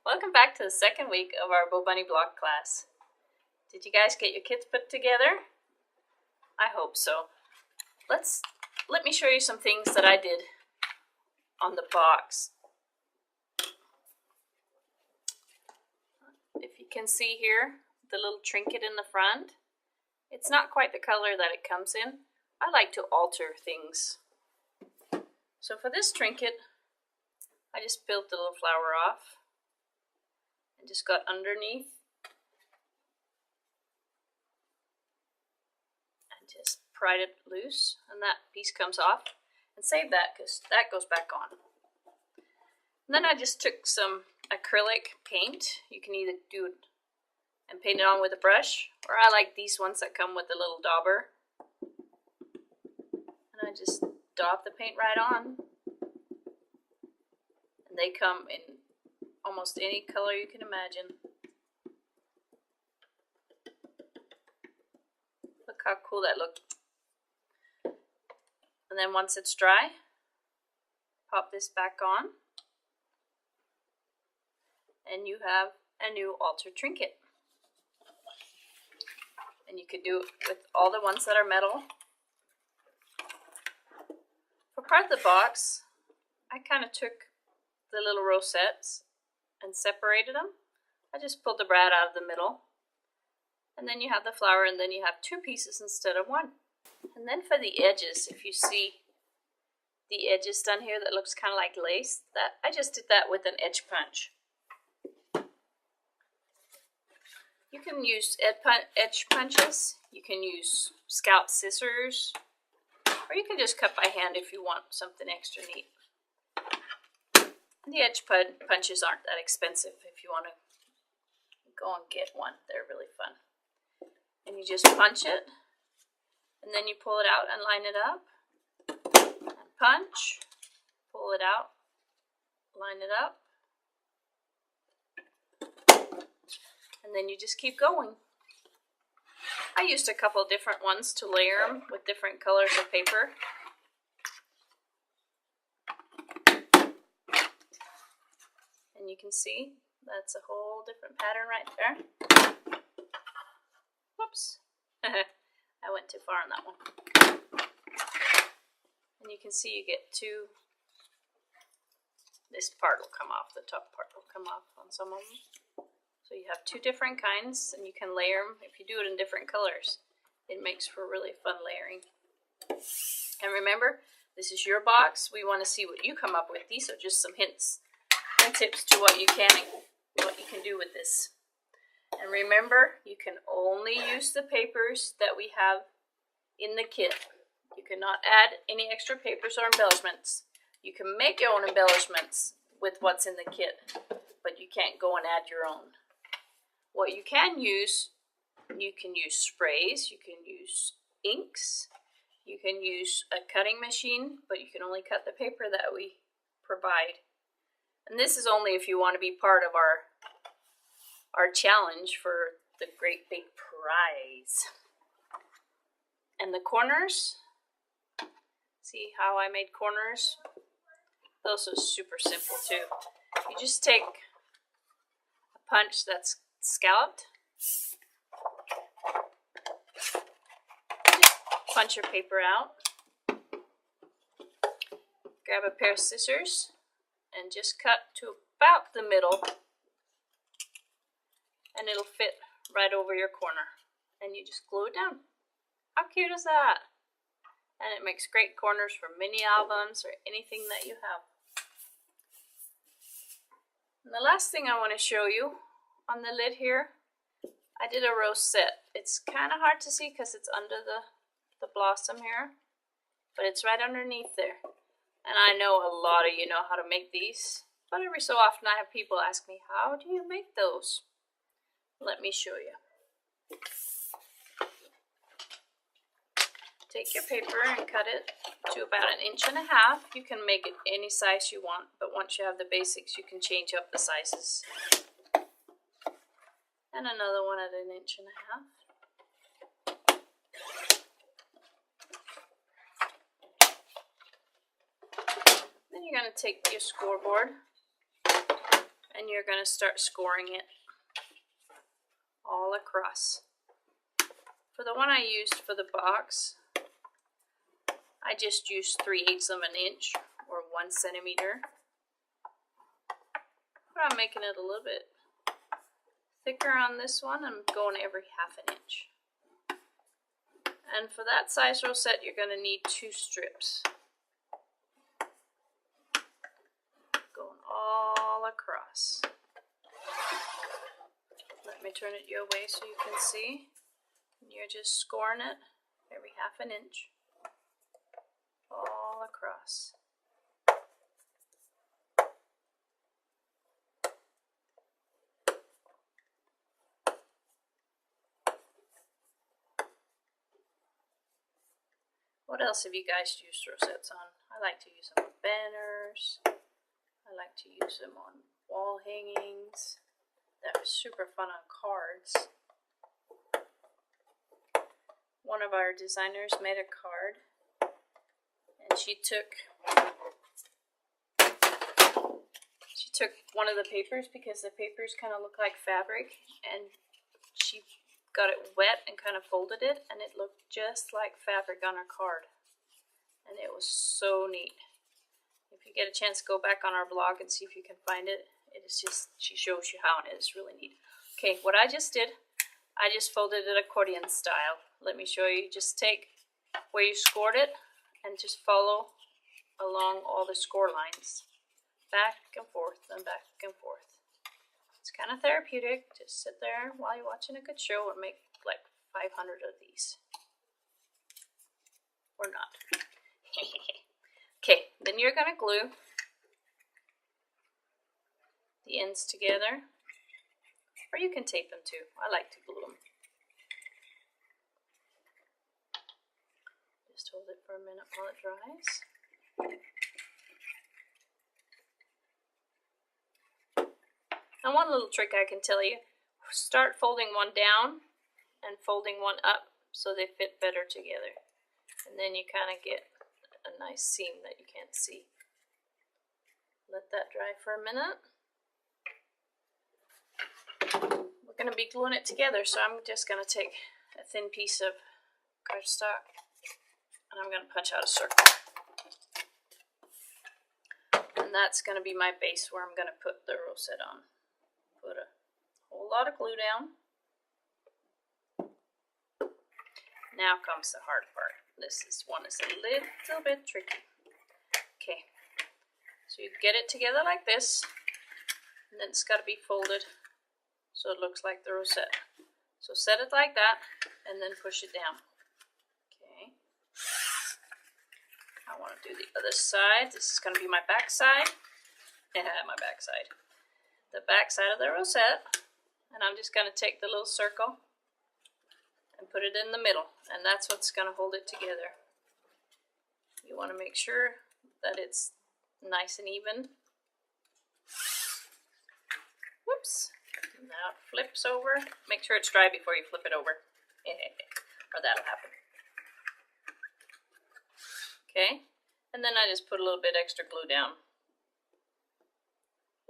Welcome back to the second week of our Bo Bunny block class. Did you guys get your kits put together? I hope so. Let me show you some things that I did on the box. If you can see here, the little trinket in the front, it's not quite the color that it comes in. I like to alter things. So for this trinket, I just peeled the little flower off and just got underneath and just pried it loose, and that piece comes off, and save that because that goes back on. And then I just took some acrylic paint. You can either do it and paint it on with a brush, or I like these ones that come with a little dauber. And I just daub the paint right on. And they come in almost any color you can imagine. Look how cool that looked. And then once it's dry, pop this back on, and you have a new altered trinket. And you could do it with all the ones that are metal. For part of the box, I kind of took the little rosettes and separated them. I just pulled the brad out of the middle, and then you have the flower, and then you have two pieces instead of one. And then for the edges, if you see the edges done here that looks kind of like lace, that I just did that with an edge punch. You can use edge punches, you can use scalp scissors, or you can just cut by hand if you want something extra neat. The edge punches aren't that expensive if you want to go and get one. They're really fun. And you just punch it, and then you pull it out and line it up, and punch, pull it out, line it up, and then you just keep going. I used a couple different ones to layer them with different colors of paper. And you can see that's a whole different pattern right there. Whoops. I went too far on that one. And you can see you get two. This part will come off, the top part will come off on some of them. So you have two different kinds, and you can layer them if you do it in different colors. It makes for really fun layering. And remember, this is your box. We want to see what you come up with. These are just some hints and tips to what you can do with this. And remember, you can only use the papers that we have in the kit. You cannot add any extra papers or embellishments. You can make your own embellishments with what's in the kit, but you can't go and add your own. What you can use sprays, you can use inks, you can use a cutting machine, but you can only cut the paper that we provide. And this is only if you want to be part of our challenge for the great big prize. And the corners, see how I made corners? Those are super simple too. You just take a punch that's scalloped, punch your paper out, grab a pair of scissors, and just cut to about the middle, and it'll fit right over your corner. And you just glue it down. How cute is that? And it makes great corners for mini albums or anything that you have. And the last thing I want to show you on the lid here, I did a rosette. It's kind of hard to see because it's under the blossom here, but it's right underneath there. And I know a lot of you know how to make these, but every so often I have people ask me, how do you make those? Let me show you. Take your paper and cut it to about 1.5 inches. You can make it any size you want, but once you have the basics, you can change up the sizes. And another one at 1.5 inches. Then you're going to take your scoreboard and you're going to start scoring it all across. For the one I used for the box, I just used 3/8 of an inch or 1 centimeter. But I'm making it a little bit thicker on this one. I'm going every 1/2 inch. And for that size rosette, you're going to need 2 strips. Going all across. Let me turn it your way so you can see. And you're just scoring it every 1/2 inch. All across. What else have you guys used rosettes on? I like to use them on banners. I like to use them on wall hangings. That was super fun on cards. One of our designers made a card, and she took one of the papers, because the papers kind of look like fabric, and she got it wet and kind of folded it, and it looked just like fabric on her card, and it was so neat. If you get a chance, go back on our blog and see if you can find it. It is just, she shows you how, and it is really neat. Okay, what I just did, I just folded it accordion style. Let me show you. Just take where you scored it and just follow along all the score lines, back and forth and back and forth. It's kind of therapeutic. Just sit there while you're watching a good show and make like 500 of these. Or not. Okay, then you're going to glue the ends together. Or you can tape them too. I like to glue them. Just hold it for a minute while it dries. And one little trick I can tell you, start folding one down and folding one up so they fit better together. And then you kind of get a nice seam that you can't see. Let that dry for a minute. We're going to be gluing it together, so I'm just going to take a thin piece of cardstock and I'm going to punch out a circle. And that's going to be my base where I'm going to put the rosette on. Put a whole lot of glue down. Now comes the hard part. This one is a little bit tricky. Okay, so you get it together like this, and then it's got to be folded so it looks like the rosette. So set it like that, and then push it down. Okay. I want to do the other side. This is going to be my back side. My back side. The back side of the rosette, and I'm just going to take the little circle and put it in the middle, and that's what's going to hold it together. You want to make sure that it's nice and even. Whoops. Now it flips over. Make sure it's dry before you flip it over, or that'll happen. Okay, and then I just put a little bit extra glue down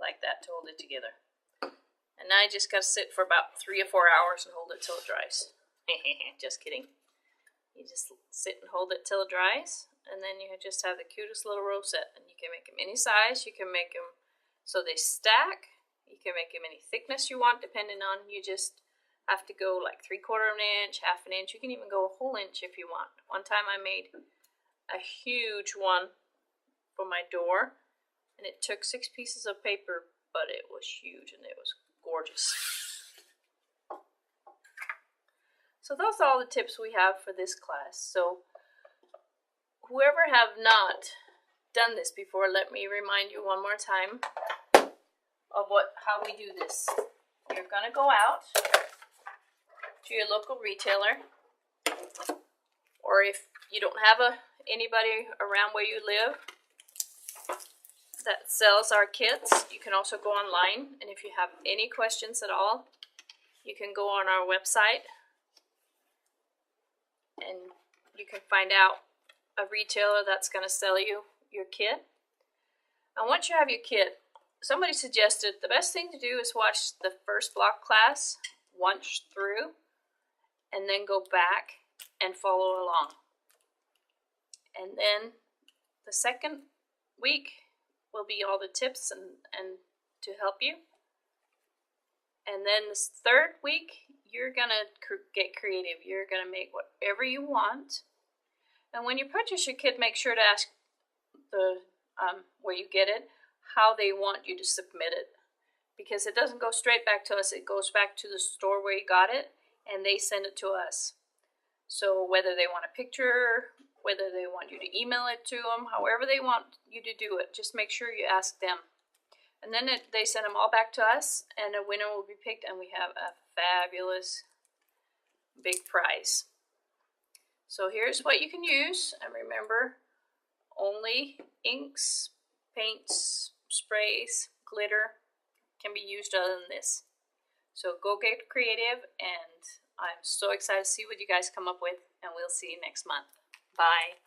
like that to hold it together. And now I just got to sit for about 3 or 4 hours and hold it till it dries. Just kidding. You just sit and hold it till it dries, and then you just have the cutest little rosette. And you can make them any size. You can make them so they stack. You can make them any thickness you want, depending on, you just have to go like 3/4 of an inch, 1/2 an inch. You can even go a whole inch if you want. One time I made a huge one for my door, and it took 6 pieces of paper, but it was huge and it was gorgeous. So those are all the tips we have for this class. So whoever have not done this before, let me remind you one more time of how we do this. You're going to go out to your local retailer, or if you don't have anybody around where you live that sells our kits, you can also go online, and if you have any questions at all, you can go on our website and you can find out a retailer that's going to sell you your kit. And once you have your kit, somebody suggested the best thing to do is watch the first block class once through and then go back and follow along. And then the second week will be all the tips and to help you. And then this third week, you're gonna get creative. You're gonna make whatever you want. And when you purchase your kit, make sure to ask the where you get it, how they want you to submit it. Because it doesn't go straight back to us, it goes back to the store where you got it, and they send it to us. So whether they want a picture, whether they want you to email it to them, however they want you to do it, just make sure you ask them. And then they send them all back to us, and a winner will be picked, and we have a fabulous big prize. So here's what you can use, and remember, only inks, paints, sprays, glitter can be used other than this. So go get creative, and I'm so excited to see what you guys come up with, and we'll see you next month. Bye.